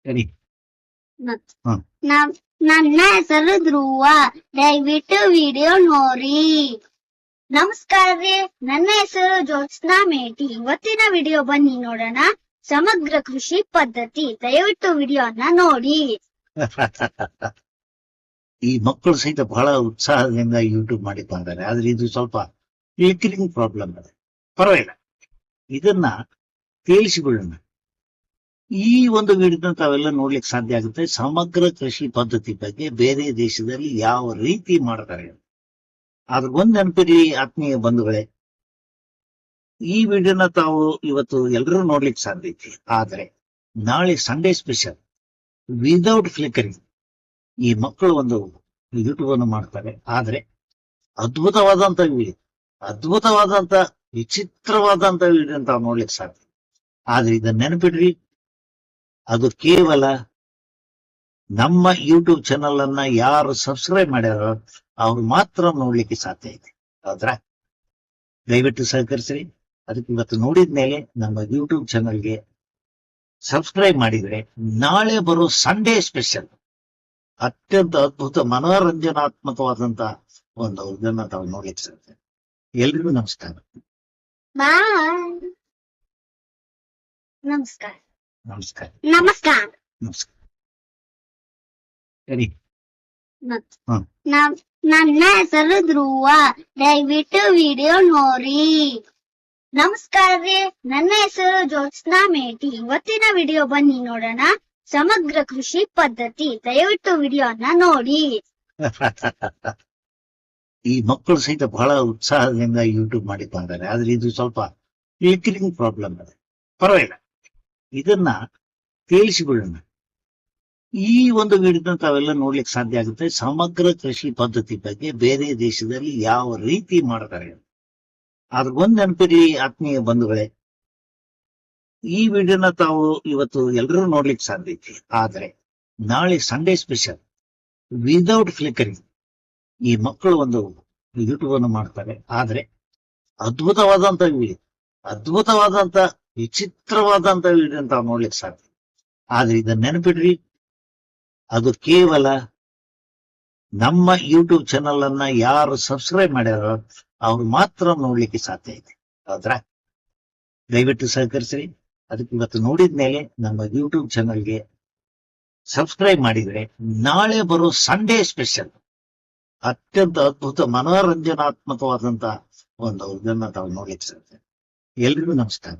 ಸರಿ. ನ- ಹ್ಮ್. ನಮ್- ನನ್ನ ಹೆಸರು ಧ್ರುವ. ದಯವಿಟ್ಟು ವಿಡಿಯೋ ನೋಡಿ. ನಮಸ್ಕಾರ ರೀ, ನನ್ನ ಹೆಸರು ಜ್ಯೋತ್ಸ್ನಾ ಮೇಟಿ. ಇವತ್ತಿನ ವಿಡಿಯೋ ಬನ್ನಿ ನೋಡೋಣ. ಸಮಗ್ರ ಕೃಷಿ ಪದ್ಧತಿ. ದಯವಿಟ್ಟು ವಿಡಿಯೋನ ನೋಡಿ. ಈ ಮಕ್ಕಳು ಸಹಿತ ಬಹಳ ಉತ್ಸಾಹದಿಂದ ಯೂಟ್ಯೂಬ್ ಮಾಡಿ ಬಂದಾರೆ. ಆದ್ರೆ ಇದು ಸ್ವಲ್ಪ ಕ್ಲಿಕ್ಕರಿಂಗ್ ಪ್ರಾಬ್ಲಮ್ ಇದೆ. ಪರವಾಗಿಲ್ಲ, ಇದನ್ನ ತೇಲಿಸಿಕೊಳ್ಳೋಣ. ಈ ಒಂದು ವಿಡಿಯೋನ ತಾವೆಲ್ಲ ನೋಡ್ಲಿಕ್ಕೆ ಸಾಧ್ಯ ಆಗುತ್ತೆ. ಸಮಗ್ರ ಕೃಷಿ ಪದ್ಧತಿ ಬಗ್ಗೆ ಬೇರೆ ದೇಶದಲ್ಲಿ ಯಾವ ರೀತಿ ಮಾಡ್ತಾರೆ ಅದ್ರ ಒಂದ್ ನೆನಪಿರಿ ಆತ್ಮೀಯ ಬಂಧುಗಳೇ. ಈ ವಿಡಿಯೋನ ತಾವು ಇವತ್ತು ಎಲ್ಲರೂ ನೋಡ್ಲಿಕ್ಕೆ ಸಾಧ್ಯ ಐತಿ. ಆದ್ರೆ ನಾಳೆ ಸಂಡೇ ಸ್ಪೆಷಲ್ ವಿದೌಟ್ ಫ್ಲಿಕರಿಂಗ್ ಈ ಮಕ್ಕಳು ಒಂದು ಯೂಟ್ಯೂಬ್ ಅನ್ನು ಮಾಡ್ತಾರೆ. ಆದ್ರೆ ಅದ್ಭುತವಾದಂತ ವಿಡಿಯೋ, ಅದ್ಭುತವಾದಂತ ವಿಚಿತ್ರವಾದಂತ ವಿಡಿಯೋ ತಾವು ನೋಡ್ಲಿಕ್ಕೆ ಸಾಧ್ಯ. ಆದ್ರೆ ಇದನ್ನ ನೆನಪಿಡ್ರಿ, ಅದು ಕೇವಲ ನಮ್ಮ ಯೂಟ್ಯೂಬ್ ಚಾನಲ್ ಅನ್ನ ಯಾರು ಸಬ್ಸ್ಕ್ರೈಬ್ ಮಾಡ್ಯಾರೋ ಅವ್ರು ಮಾತ್ರ ನೋಡ್ಲಿಕ್ಕೆ ಸಾಧ್ಯ ಇದೆ. ಹೌದ್ರಾ? ದಯವಿಟ್ಟು ಸಹಕರಿಸ್ರಿ. ಅದಕ್ಕೆ ಇವತ್ತು ನೋಡಿದ್ಮೇಲೆ ನಮ್ಮ ಯೂಟ್ಯೂಬ್ ಚಾನಲ್ಗೆ ಸಬ್ಸ್ಕ್ರೈಬ್ ಮಾಡಿದ್ರೆ ನಾಳೆ ಬರೋ ಸಂಡೇ ಸ್ಪೆಷಲ್ ಅತ್ಯಂತ ಅದ್ಭುತ ಮನೋರಂಜನಾತ್ಮಕವಾದಂತ ಒಂದು ಇದನ್ನ ತಾವು ನೋಡ್ಲಿಕ್ಕೆ ಸಾಧ್ಯ. ಎಲ್ರಿಗೂ ನಮಸ್ಕಾರ. ಬಾಯ್. ನಮಸ್ಕಾರ. ನಮಸ್ಕಾರ. ನಮಸ್ಕಾರ. ನಮಸ್ಕಾರ. ಸರಿ. ನ- ನನ್ನ ಹೆಸರು ಧ್ರುವ. ದಯವಿಟ್ಟು ವಿಡಿಯೋ ನೋಡಿ. ನಮಸ್ಕಾರ ರೀ, ನನ್ನ ಹೆಸರು ಜ್ಯೋತ್ಸ್ನಾ ಮೇಟಿ. ಇವತ್ತಿನ ವಿಡಿಯೋ ಬನ್ನಿ ನೋಡೋಣ. ಸಮಗ್ರ ಕೃಷಿ ಪದ್ಧತಿ. ದಯವಿಟ್ಟು ವಿಡಿಯೋನ ನೋಡಿ. ಈ ಮಕ್ಕಳು ಸಹಿತ ಬಹಳ ಉತ್ಸಾಹದಿಂದ ಯೂಟ್ಯೂಬ್ ಮಾಡಿ ಬಂದಾರೆ. ಆದ್ರೆ ಇದು ಸ್ವಲ್ಪ ಕ್ಲಿಕ್ಕರಿಂಗ್ ಪ್ರಾಬ್ಲಮ್ ಇದೆ. ಪರವಾಗಿಲ್ಲ, ಇದನ್ನ ತೇಲಿಸಿಕೊಳ್ಳೋಣ. ಈ ಒಂದು ವಿಡಿಯೋನ ತಾವೆಲ್ಲ ನೋಡ್ಲಿಕ್ಕೆ ಸಾಧ್ಯ ಆಗುತ್ತೆ. ಸಮಗ್ರ ಕೃಷಿ ಪದ್ಧತಿ ಬಗ್ಗೆ ಬೇರೆ ದೇಶದಲ್ಲಿ ಯಾವ ರೀತಿ ಮಾಡ್ತಾರೆ ಅದ್ರ ಒಂದ್ ನೆನಪಿರಿ ಆತ್ಮೀಯ ಬಂಧುಗಳೇ. ಈ ವಿಡಿಯೋನ ತಾವು ಇವತ್ತು ಎಲ್ಲರೂ ನೋಡ್ಲಿಕ್ಕೆ ಸಾಧ್ಯ ಐತಿ. ಆದ್ರೆ ನಾಳೆ ಸಂಡೇ ಸ್ಪೆಷಲ್ ವಿದೌಟ್ ಫ್ಲಿಕರಿಂಗ್ ಈ ಮಕ್ಕಳು ಒಂದು ಯೂಟ್ಯೂಬ್ ಅನ್ನು ಮಾಡ್ತಾರೆ. ಆದ್ರೆ ಅದ್ಭುತವಾದಂತ ವಿಡಿಯೋ, ಅದ್ಭುತವಾದಂತ ವಿಚಿತ್ರವಾದಂತ ವಿಡಿಯೋ ತಾವು ನೋಡ್ಲಿಕ್ಕೆ ಸಾಧ್ಯ. ಆದ್ರೆ ಇದನ್ನ ನೆನಪಿಡ್ರಿ, ಅದು ಕೇವಲ ನಮ್ಮ ಯೂಟ್ಯೂಬ್ ಚಾನಲ್ ಅನ್ನ ಯಾರು ಸಬ್ಸ್ಕ್ರೈಬ್ ಮಾಡ್ಯಾರೋ ಅವ್ರು ಮಾತ್ರ ನೋಡ್ಲಿಕ್ಕೆ ಸಾಧ್ಯ ಇದೆ. ಹೌದ್ರಾ? ದಯವಿಟ್ಟು ಸಹಕರಿಸ್ರಿ. ಅದಕ್ಕೆ ಇವತ್ತು ನೋಡಿದ್ಮೇಲೆ ನಮ್ಮ ಯೂಟ್ಯೂಬ್ ಚಾನಲ್ಗೆ ಸಬ್ಸ್ಕ್ರೈಬ್ ಮಾಡಿದ್ರೆ ನಾಳೆ ಬರೋ ಸಂಡೇ ಸ್ಪೆಷಲ್ ಅತ್ಯಂತ ಅದ್ಭುತ ಮನೋರಂಜನಾತ್ಮಕವಾದಂತ ಒಂದು ಇದನ್ನ ತಾವು ನೋಡ್ಲಿಕ್ಕೆ ಸಾಧ್ಯ. ಎಲ್ರಿಗೂ ನಮಸ್ಕಾರ.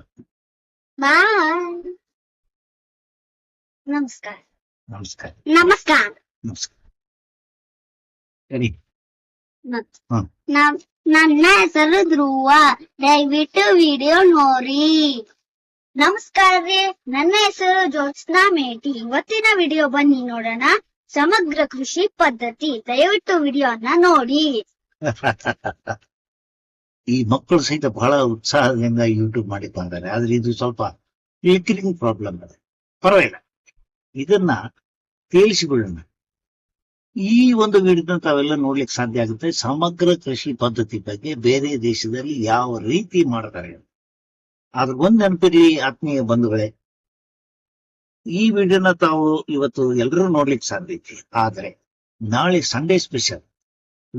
ಬಾಯ್. ನಮಸ್ಕಾರ. ನಮಸ್ಕಾರ. ನಮಸ್ಕಾರ. ನಮಸ್ಕಾರ. ಸರಿ. ನನ್ನ ಹೆಸರು ಧ್ರುವ. ದಯವಿಟ್ಟು ವಿಡಿಯೋ ನೋಡಿ. ನಮಸ್ಕಾರ ರೀ, ನನ್ನ ಹೆಸರು ಜ್ಯೋತ್ಸ್ನಾ ಮೇಟಿ. ಇವತ್ತಿನ ವಿಡಿಯೋ ಬನ್ನಿ ನೋಡೋಣ. ಸಮಗ್ರ ಕೃಷಿ ಪದ್ಧತಿ. ದಯವಿಟ್ಟು ವಿಡಿಯೋನ ನೋಡಿ. ಈ ಮಕ್ಕಳು ಸಹಿತ ಬಹಳ ಉತ್ಸಾಹದಿಂದ ಯೂಟ್ಯೂಬ್ ಮಾಡಿ ಬಂದಾರೆ. ಆದ್ರೆ ಇದು ಸ್ವಲ್ಪ ಕ್ಲಿಕ್ಕರಿಂಗ್ ಪ್ರಾಬ್ಲಮ್ ಇದೆ. ಪರವಾಗಿಲ್ಲ, ಇದನ್ನ ತೇಲಿಸಿಕೊಳ್ಳೋಣ. ಈ ಒಂದು ವಿಡಿಯೋನ ತಾವೆಲ್ಲ ನೋಡ್ಲಿಕ್ಕೆ ಸಾಧ್ಯ ಆಗುತ್ತೆ. ಸಮಗ್ರ ಕೃಷಿ ಪದ್ಧತಿ ಬಗ್ಗೆ ಬೇರೆ ದೇಶದಲ್ಲಿ ಯಾವ ರೀತಿ ಮಾಡ್ತಾರೆ ಅದ್ರ ಒಂದ್ ನೆನಪಿರಿ ಆತ್ಮೀಯ ಬಂಧುಗಳೇ. ಈ ವಿಡಿಯೋನ ತಾವು ಇವತ್ತು ಎಲ್ಲರೂ ನೋಡ್ಲಿಕ್ಕೆ ಸಾಧ್ಯ ಐತಿ. ಆದ್ರೆ ನಾಳೆ ಸಂಡೇ ಸ್ಪೆಷಲ್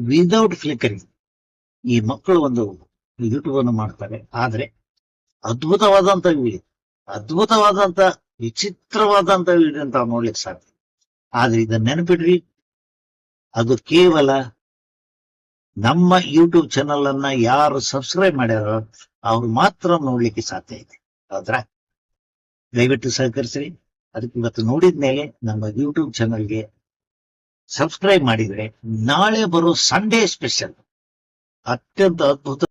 ವಿದೌಟ್ ಫ್ಲಿಕರಿಂಗ್ ಈ ಮಕ್ಕಳು ಒಂದು ಯೂಟ್ಯೂಬ್ ಅನ್ನು ಮಾಡ್ತಾರೆ. ಆದ್ರೆ ಅದ್ಭುತವಾದಂತ ವಿಡಿಯೋ, ಅದ್ಭುತವಾದಂತ ವಿಚಿತ್ರವಾದಂತ ವಿಡಿಯೋ ತಾವು ನೋಡ್ಲಿಕ್ಕೆ ಸಾಧ್ಯ. ಆದ್ರೆ ಇದನ್ನ ನೆನಪಿಡ್ರಿ, ಅದು ಕೇವಲ ನಮ್ಮ ಯೂಟ್ಯೂಬ್ ಚಾನಲ್ ಅನ್ನ ಯಾರು ಸಬ್ಸ್ಕ್ರೈಬ್ ಮಾಡ್ಯಾರೋ ಅವ್ರು ಮಾತ್ರ ನೋಡ್ಲಿಕ್ಕೆ ಸಾಧ್ಯ ಇದೆ. ಹೌದ್ರಾ? ದಯವಿಟ್ಟು ಸಹಕರಿಸ್ರಿ. ಅದಕ್ಕೆ ಇವತ್ತು ನೋಡಿದ್ಮೇಲೆ ನಮ್ಮ ಯೂಟ್ಯೂಬ್ ಚಾನಲ್ಗೆ ಸಬ್ಸ್ಕ್ರೈಬ್ ಮಾಡಿದ್ರೆ ನಾಳೆ ಬರೋ ಸಂಡೇ ಸ್ಪೆಷಲ್ ಅತ್ಯಂತ ಅದ್ಭುತ